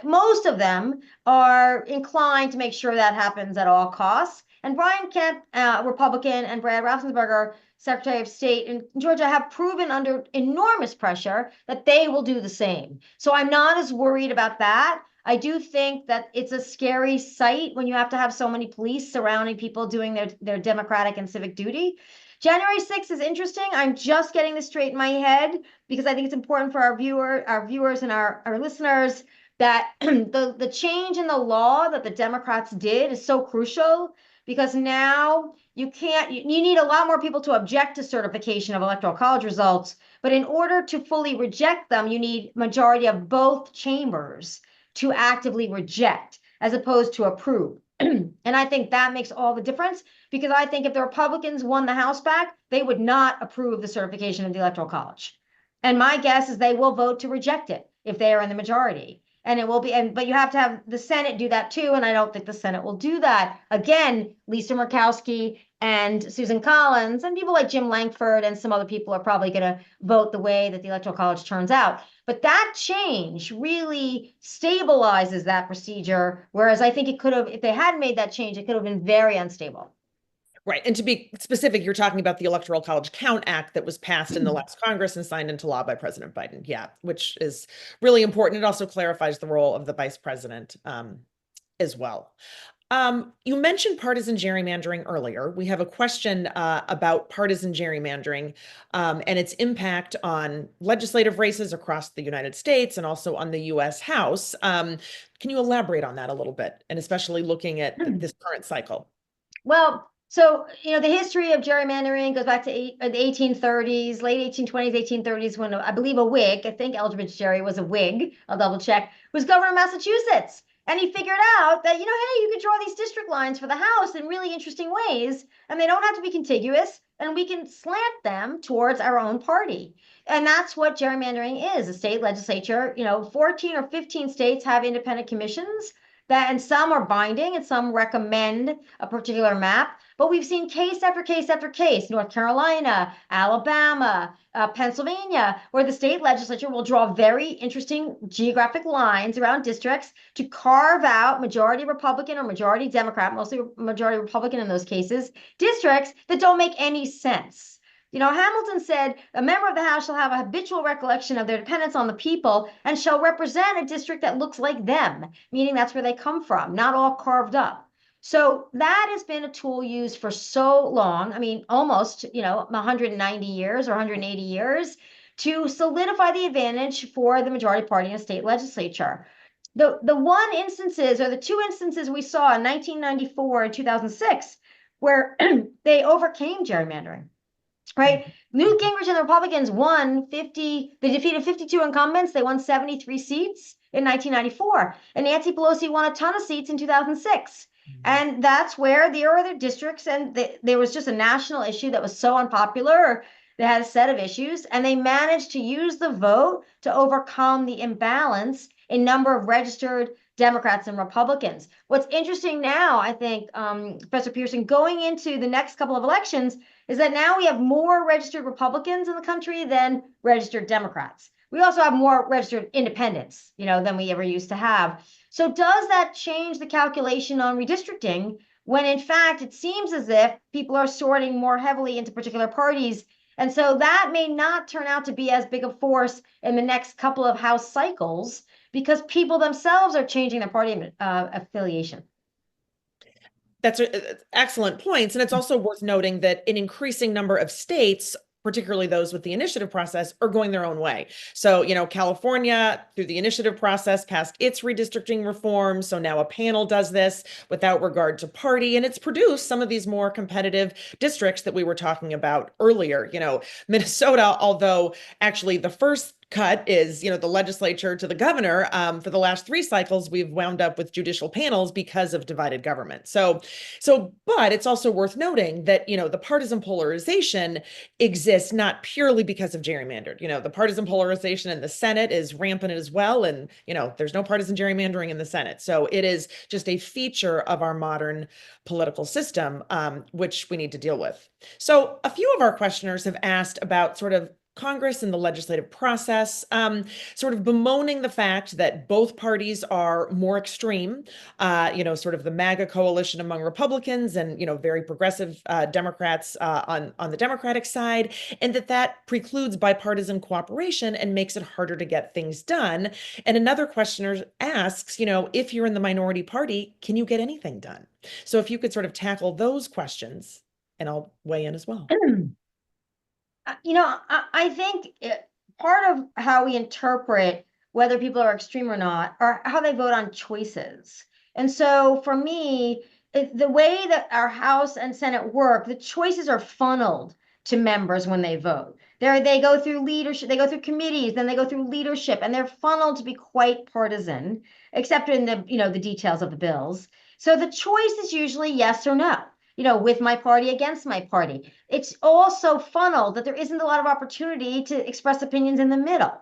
most of them are inclined to make sure that happens at all costs. And Brian Kemp, Republican, and Brad Raffensperger, Secretary of State in Georgia, have proven under enormous pressure that they will do the same. So I'm not as worried about that. I do think that it's a scary sight when you have to have so many police surrounding people doing their democratic and civic duty. January 6th is interesting. I'm just getting this straight in my head because I think it's important for our viewers and our listeners that the change in the law that the Democrats did is so crucial because now you need a lot more people to object to certification of electoral college results. But in order to fully reject them, you need majority of both chambers to actively reject as opposed to approve. And I think that makes all the difference because I think if the Republicans won the House back, they would not approve the certification of the Electoral College. And my guess is they will vote to reject it if they are in the majority. And it will be, but you have to have the Senate do that too. And I don't think the Senate will do that. Again, Lisa Murkowski and Susan Collins and people like Jim Lankford and some other people are probably going to vote the way that the Electoral College turns out. But that change really stabilizes that procedure. Whereas I think it could have, if they hadn't made that change, it could have been very unstable. Right. And to be specific, you're talking about the Electoral College Count Act that was passed in the last Congress and signed into law by President Biden. Yeah, which is really important. It also clarifies the role of the vice president as well. You mentioned partisan gerrymandering earlier. We have a question about partisan gerrymandering and its impact on legislative races across the United States and also on the U.S. House. Can you elaborate on that a little bit, and especially looking at this current cycle? Well, so, the history of gerrymandering goes back to the 1830s, late 1820s, 1830s, when I believe a Whig, I think Eldridge Gerry was a Whig, I'll double check, was governor of Massachusetts. And he figured out that, hey, you could draw these district lines for the House in really interesting ways, and they don't have to be contiguous, and we can slant them towards our own party. And that's what gerrymandering is. A state legislature, 14 or 15 states have independent commissions and some are binding and some recommend a particular map. But we've seen case after case after case, North Carolina, Alabama, Pennsylvania, where the state legislature will draw very interesting geographic lines around districts to carve out majority Republican or majority Democrat, mostly majority Republican in those cases, districts that don't make any sense. Hamilton said, a member of the House shall have a habitual recollection of their dependence on the people and shall represent a district that looks like them, meaning that's where they come from, not all carved up. So that has been a tool used for so long, almost, 190 years or 180 years to solidify the advantage for the majority party in a state legislature. The two instances we saw in 1994 and 2006 where they overcame gerrymandering. Right? Newt Gingrich and the Republicans they defeated 52 incumbents. They won 73 seats in 1994. And Nancy Pelosi won a ton of seats in 2006. And that's where there were other districts, and there was just a national issue that was so unpopular. They had a set of issues, and they managed to use the vote to overcome the imbalance in number of registered Democrats and Republicans. What's interesting now, I think, Professor Pearson, going into the next couple of elections, is that now we have more registered Republicans in the country than registered Democrats. We also have more registered independents, than we ever used to have. So does that change the calculation on redistricting when in fact it seems as if people are sorting more heavily into particular parties? And so that may not turn out to be as big a force in the next couple of House cycles because people themselves are changing their party affiliation. That's excellent points. And it's also worth noting that an increasing number of states, particularly those with the initiative process, are going their own way. So, California, through the initiative process, passed its redistricting reform. So now a panel does this without regard to party, and it's produced some of these more competitive districts that we were talking about earlier. Minnesota, although actually the first cut is, the legislature to the governor. For the last 3 cycles, we've wound up with judicial panels because of divided government. But it's also worth noting that, the partisan polarization exists not purely because of gerrymandered. The partisan polarization in the Senate is rampant as well. And, there's no partisan gerrymandering in the Senate. So it is just a feature of our modern political system, which we need to deal with. So a few of our questioners have asked about sort of Congress and the legislative process, sort of bemoaning the fact that both parties are more extreme, sort of the MAGA coalition among Republicans and, very progressive Democrats on the Democratic side, and that precludes bipartisan cooperation and makes it harder to get things done. And another questioner asks, if you're in the minority party, can you get anything done? So if you could sort of tackle those questions, and I'll weigh in as well. I think part of how we interpret whether people are extreme or not are how they vote on choices. And so for me, the way that our House and Senate work, the choices are funneled to members when they vote. They go through leadership, they go through committees, then they go through leadership, and they're funneled to be quite partisan, except in the details of the bills. So the choice is usually yes or no, with my party, against my party. It's also funneled that there isn't a lot of opportunity to express opinions in the middle.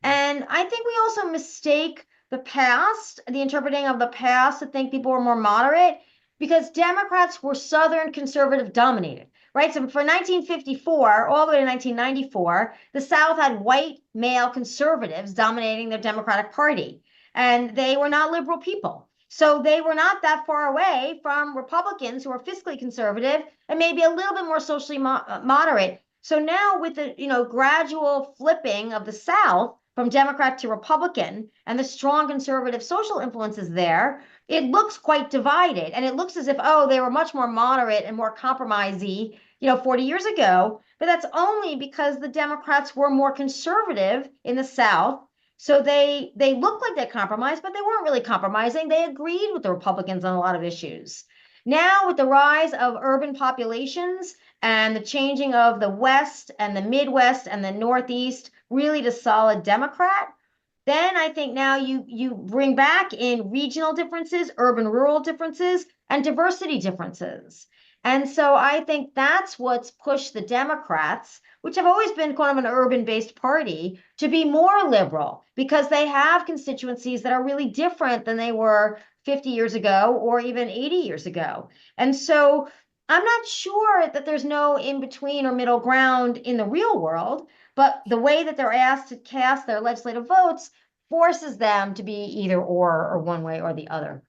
And I think we also mistake the past, the interpreting of the past, to think people were more moderate, because Democrats were Southern conservative dominated, right? So for 1954 all the way to 1994, the South had white male conservatives dominating their Democratic Party, and they were not liberal people. So they were not that far away from Republicans who are fiscally conservative and maybe a little bit more socially moderate. So now with the gradual flipping of the South from Democrat to Republican and the strong conservative social influences there, it looks quite divided. And it looks as if, they were much more moderate and more compromisey, 40 years ago. But that's only because the Democrats were more conservative in the South. So they looked like they compromised, but they weren't really compromising. They agreed with the Republicans on a lot of issues. Now, with the rise of urban populations and the changing of the West and the Midwest and the Northeast really to solid Democrat, then I think now you bring back in regional differences, urban-rural differences, and diversity differences. And so I think that's what's pushed the Democrats, which have always been kind of an urban-based party, to be more liberal, because they have constituencies that are really different than they were 50 years ago or even 80 years ago. And so I'm not sure that there's no in-between or middle ground in the real world, but the way that they're asked to cast their legislative votes forces them to be either or one way or the other.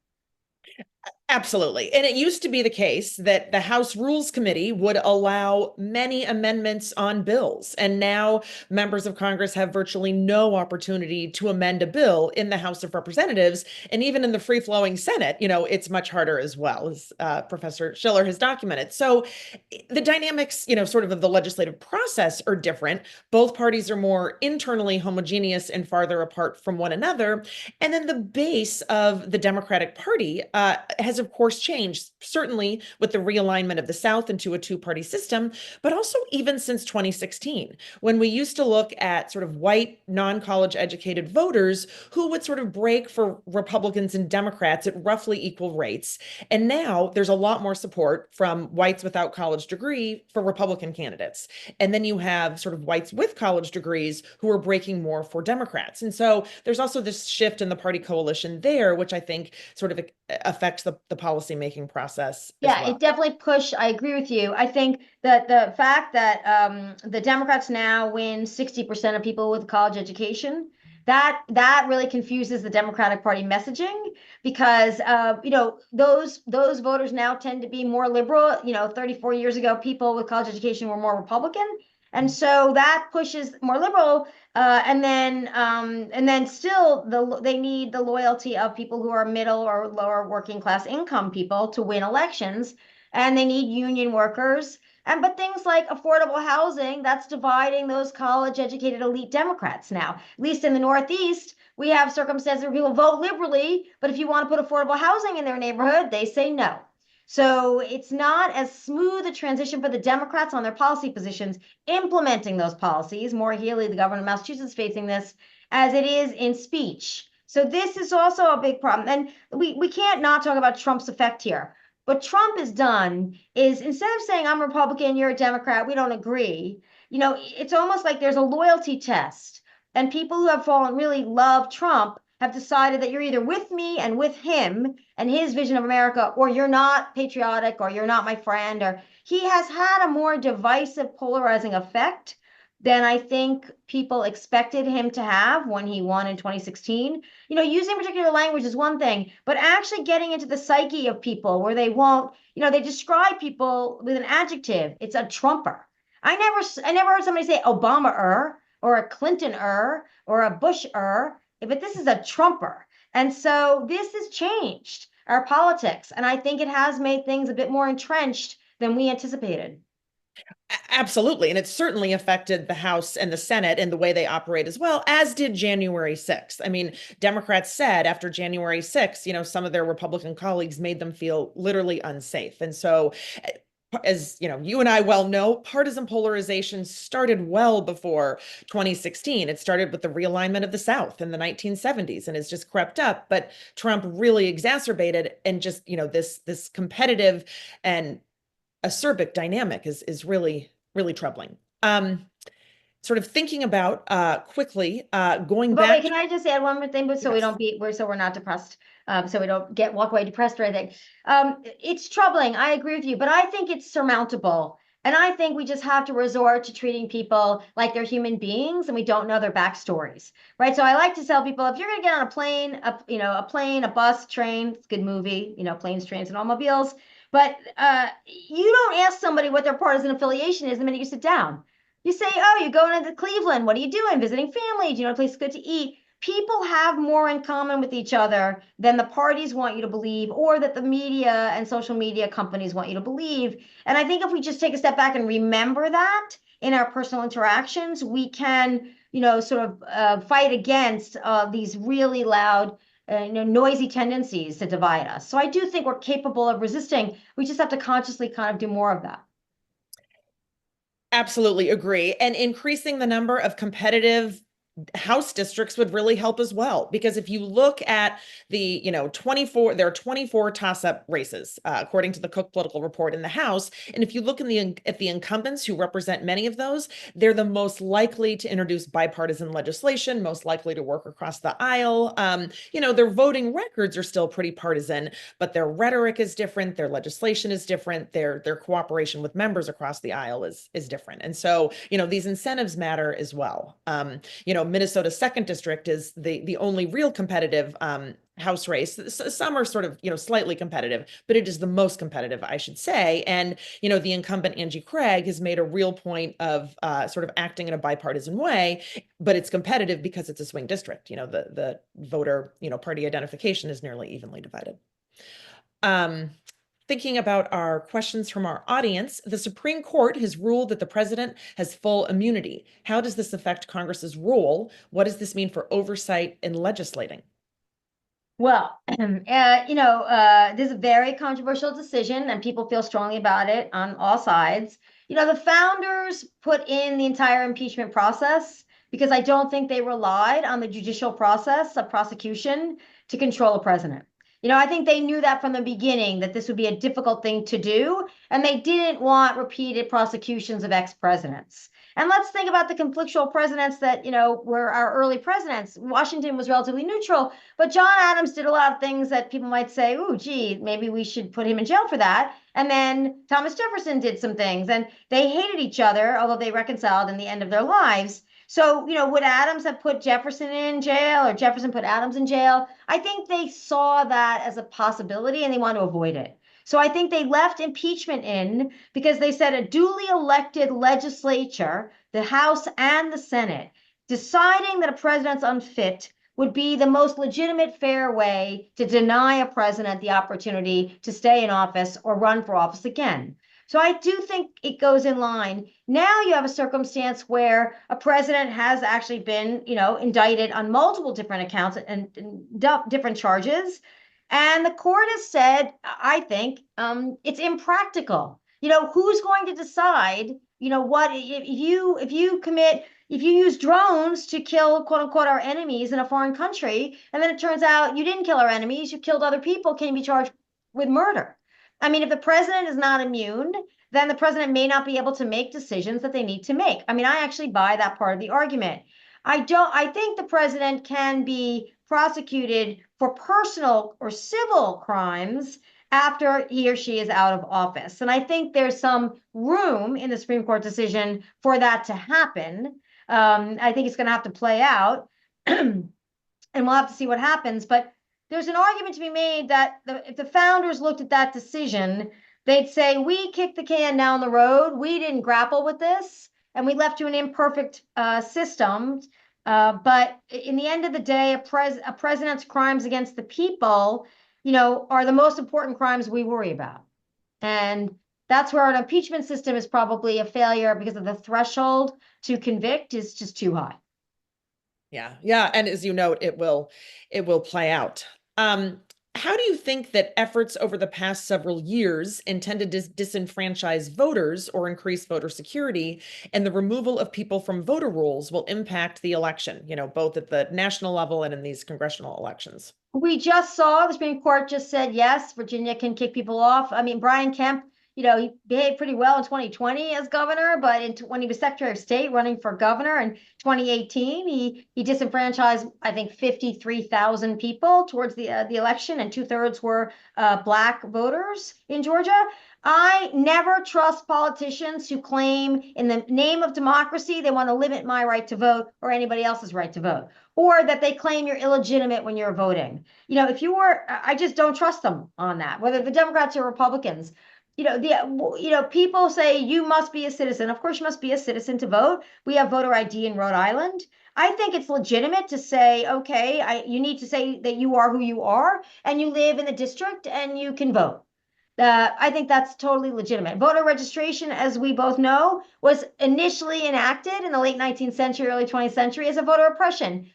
Absolutely. And it used to be the case that the House Rules Committee would allow many amendments on bills. And now members of Congress have virtually no opportunity to amend a bill in the House of Representatives. And even in the free-flowing Senate, it's much harder as well, as Professor Schiller has documented. So the dynamics, sort of the legislative process are different. Both parties are more internally homogeneous and farther apart from one another. And then the base of the Democratic Party has, of course, changed, certainly with the realignment of the South into a two-party system, but also even since 2016, when we used to look at sort of white, non-college educated voters who would sort of break for Republicans and Democrats at roughly equal rates. And now there's a lot more support from whites without college degree for Republican candidates. And then you have sort of whites with college degrees who are breaking more for Democrats. And so there's also this shift in the party coalition there, which I think sort of affects the policymaking process. Yeah, well. It definitely pushed. I agree with you. I think that the fact that the Democrats now win 60% of people with college education, that really confuses the Democratic Party messaging, because those voters now tend to be more liberal. 34 years ago, people with college education were more Republican. And so that pushes more liberal, and then still they need the loyalty of people who are middle or lower working class income people to win elections, and they need union workers. But things like affordable housing, that's dividing those college educated elite Democrats now. At least in the Northeast, we have circumstances where people vote liberally, but if you want to put affordable housing in their neighborhood, they say no. So it's not as smooth a transition for the Democrats on their policy positions, implementing those policies. Maura Healey, the governor of Massachusetts, facing this, as it is in speech. So this is also a big problem. And we can't not talk about Trump's effect here. What Trump has done is, instead of saying, I'm a Republican, you're a Democrat, we don't agree, it's almost like there's a loyalty test. And people who have fallen really love Trump have decided that you're either with me and with him and his vision of America, or you're not patriotic, or you're not my friend. Or he has had a more divisive, polarizing effect than I think people expected him to have when he won in 2016. You know, using particular language is one thing, but actually getting into the psyche of people where they won't, you know, they describe people with an adjective. It's a Trumper. I never heard somebody say Obama-er or a Clinton-er or a Bush-er, but this is a Trumper. And so this has changed our politics. And I think it has made things a bit more entrenched than we anticipated. Absolutely. And it certainly affected the House and the Senate and the way they operate as well, as did January 6th. I mean, Democrats said after January 6th, you know, some of their Republican colleagues made them feel literally unsafe. And so, as you know, you and I well know, partisan polarization started well before 2016. It started with the realignment of the South in the 1970s and has just crept up. But Trump really exacerbated, and just, you know, this competitive and acerbic dynamic is really, really troubling. Sort of thinking about going But back. wait, can I just add one more thing, but so we Yes. don't we're not depressed, so we don't walk away depressed or anything. It's troubling. I agree with you, but I think it's surmountable. And I think we just have to resort to treating people like they're human beings and we don't know their backstories, right? So I like to tell people, if you're going to get on a plane, a bus, train, it's a good movie, you know, planes, trains, and automobiles. But you don't ask somebody what their partisan affiliation is the minute you sit down. You say, oh, you're going to Cleveland. What are you doing? Visiting family? Do you know a place good to eat? People have more in common with each other than the parties want you to believe, or that the media and social media companies want you to believe. And I think if we just take a step back and remember that in our personal interactions, we can, you know, sort of fight against these really loud, noisy tendencies to divide us. So I do think we're capable of resisting. We just have to consciously kind of do more of that. Absolutely agree. And increasing the number of competitive House districts would really help as well, because if you look at the, you know, 24, there are 24 toss-up races, according to the Cook Political Report in the House. And if you look at the incumbents who represent many of those, they're the most likely to introduce bipartisan legislation, most likely to work across the aisle. You know, their voting records are still pretty partisan, but their rhetoric is different, their legislation is different, their cooperation with members across the aisle is different. And so, you know, these incentives matter as well. You know, Minnesota's second district is the only real competitive House race. Some are sort of, you know, slightly competitive, but it is the most competitive, I should say. And, you know, the incumbent Angie Craig has made a real point of sort of acting in a bipartisan way, but it's competitive because it's a swing district. You know, the voter, you know, party identification is nearly evenly divided. Thinking about our questions from our audience, the Supreme Court has ruled that the president has full immunity. How does this affect Congress's role? What does this mean for oversight in legislating? Well, this is a very controversial decision and people feel strongly about it on all sides. You know, the founders put in the entire impeachment process because I don't think they relied on the judicial process of prosecution to control a president. You know, I think they knew that from the beginning, that this would be a difficult thing to do, and they didn't want repeated prosecutions of ex-presidents. And let's think about the conflictual presidents that, you know, were our early presidents. Washington was relatively neutral, but John Adams did a lot of things that people might say, oh, gee, maybe we should put him in jail for that. And then Thomas Jefferson did some things, and they hated each other, although they reconciled in the end of their lives. So, you know, would Adams have put Jefferson in jail, or Jefferson put Adams in jail? I think they saw that as a possibility and they want to avoid it. So I think they left impeachment in because they said a duly elected legislature, the House and the Senate, deciding that a president's unfit would be the most legitimate, fair way to deny a president the opportunity to stay in office or run for office again. So I do think it goes in line. Now you have a circumstance where a president has actually been, you know, indicted on multiple different accounts and different charges. And the court has said, I think, it's impractical. You know, who's going to decide, you know, what if you use drones to kill, quote unquote, our enemies in a foreign country, and then it turns out you didn't kill our enemies, you killed other people, can you be charged with murder? I mean, if the president is not immune, then the president may not be able to make decisions that they need to make. I mean, I actually buy that part of the argument. I think the president can be prosecuted for personal or civil crimes after he or she is out of office. And I think there's some room in the Supreme Court decision for that to happen. I think it's going to have to play out, and we'll have to see what happens. But there's an argument to be made that if the founders looked at that decision, they'd say, we kicked the can down the road. We didn't grapple with this, and we left you an imperfect system. But in the end of the day, a president's crimes against the people, are the most important crimes we worry about. And that's where an impeachment system is probably a failure, because of the threshold to convict is just too high. Yeah. Yeah. And as you note, it will play out. How do you think that efforts over the past several years intended to disenfranchise voters or increase voter security and the removal of people from voter rolls will impact the election, both at the national level and in these congressional elections? We just saw the Supreme Court just said, yes, Virginia can kick people off. I mean, Brian Kemp, he behaved pretty well in 2020 as governor, but when he was Secretary of State running for governor in 2018, he disenfranchised, I think, 53,000 people towards the election, and 2/3 were Black voters in Georgia. I never trust politicians who claim in the name of democracy they want to limit my right to vote or anybody else's right to vote, or that they claim you're illegitimate when you're voting. I just don't trust them on that, whether the Democrats or Republicans. People say you must be a citizen. Of course, you must be a citizen to vote. We have voter ID in Rhode Island. I think it's legitimate to say, okay, you need to say that you are who you are and you live in the district and you can vote. I think that's totally legitimate. Voter registration, as we both know, was initially enacted in the late 19th century, early 20th century as a voter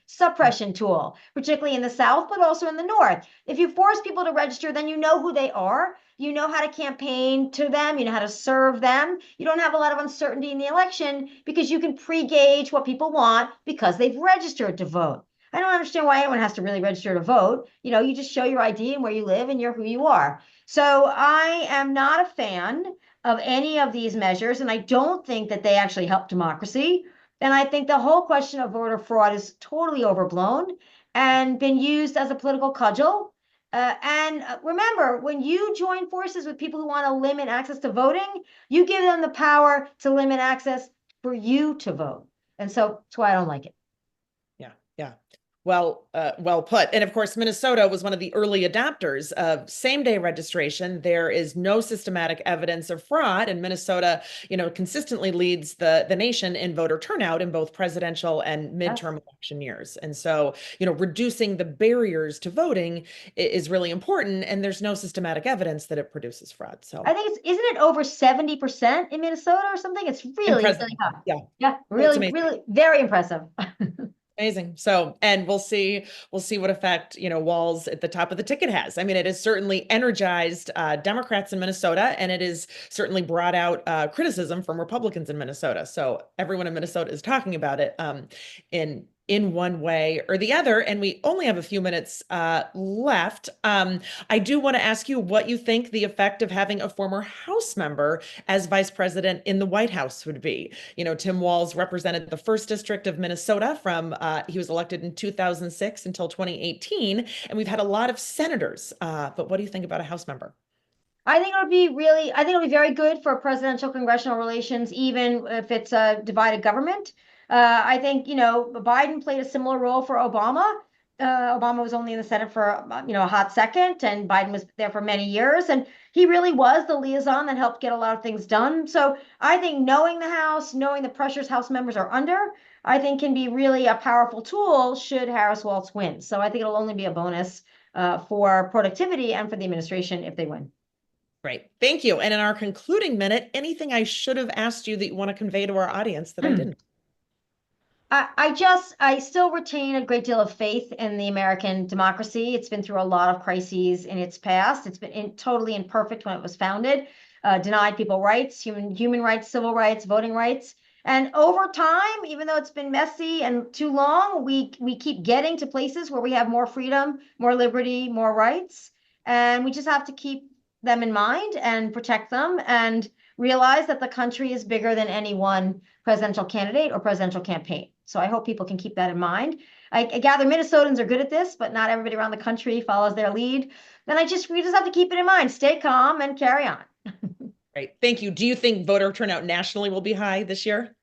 suppression tool, particularly in the South, but also in the North. If you force people to register, then you know who they are. You know how to campaign to them. You know how to serve them. You don't have a lot of uncertainty in the election because you can pre-gauge what people want because they've registered to vote. I don't understand why anyone has to really register to vote. You just show your ID and where you live and you're who you are. So I am not a fan of any of these measures, and I don't think that they actually help democracy. And I think the whole question of voter fraud is totally overblown and been used as a political cudgel. And remember, when you join forces with people who want to limit access to voting, you give them the power to limit access for you to vote. And so that's why I don't like it. Yeah. Well put. And of course, Minnesota was one of the early adopters of same-day registration. There is no systematic evidence of fraud, and Minnesota, consistently leads the nation in voter turnout in both presidential and midterm election years. And so, reducing the barriers to voting is really important, and there's no systematic evidence that it produces fraud. So I think isn't it over 70% in Minnesota or something? It's really high. Yeah, really very impressive. Amazing. So, and we'll see what effect, Walz at the top of the ticket has. I mean, it has certainly energized Democrats in Minnesota, and it has certainly brought out criticism from Republicans in Minnesota. So everyone in Minnesota is talking about it in one way or the other. And we only have a few minutes left. I do want to ask you what you think the effect of having a former House member as vice president in the White House would be. Tim Walz represented the 1st District of Minnesota from, he was elected in 2006 until 2018. And we've had a lot of senators. But what do you think about a House member? I think it'll be very good for presidential congressional relations, even if it's a divided government. I think, Biden played a similar role for Obama. Obama was only in the Senate for, a hot second, and Biden was there for many years. And he really was the liaison that helped get a lot of things done. So I think knowing the House, knowing the pressures House members are under, I think can be really a powerful tool should Harris-Walz win. So I think it'll only be a bonus for productivity and for the administration if they win. Great. Thank you. And in our concluding minute, anything I should have asked you that you want to convey to our audience that I didn't? I still retain a great deal of faith in the American democracy. It's been through a lot of crises in its past. It's been totally imperfect when it was founded, denied people rights, human rights, civil rights, voting rights. And over time, even though it's been messy and too long, we keep getting to places where we have more freedom, more liberty, more rights. And we just have to keep them in mind and protect them and realize that the country is bigger than any one presidential candidate or presidential campaign. So I hope people can keep that in mind. I gather Minnesotans are good at this, but not everybody around the country follows their lead. Then we just have to keep it in mind, stay calm and carry on. Great. Thank you. Do you think voter turnout nationally will be high this year?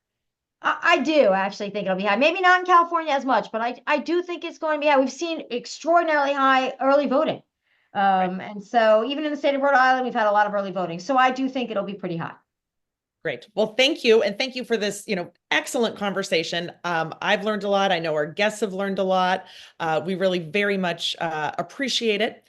I do actually think it'll be high. Maybe not in California as much, but I do think it's going to be high. We've seen extraordinarily high early voting. And so even in the state of Rhode Island, we've had a lot of early voting. So I do think it'll be pretty high. Great. Well, thank you. And thank you for this, excellent conversation. I've learned a lot. I know our guests have learned a lot. We really very much appreciate it.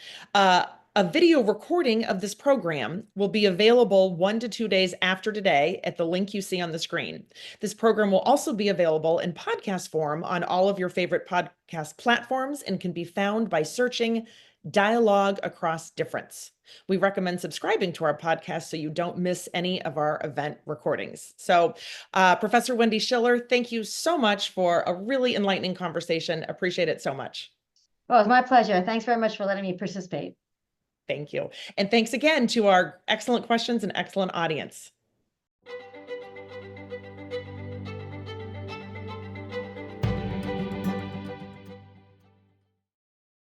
A video recording of this program will be available 1 to 2 days after today at the link you see on the screen. This program will also be available in podcast form on all of your favorite podcast platforms and can be found by searching Dialogue Across Difference. We recommend subscribing to our podcast so you don't miss any of our event recordings. So, Professor Wendy Schiller, thank you so much for a really enlightening conversation. Appreciate it so much. Well, it's my pleasure. Thanks very much for letting me participate. Thank you. And thanks again to our excellent questions and excellent audience.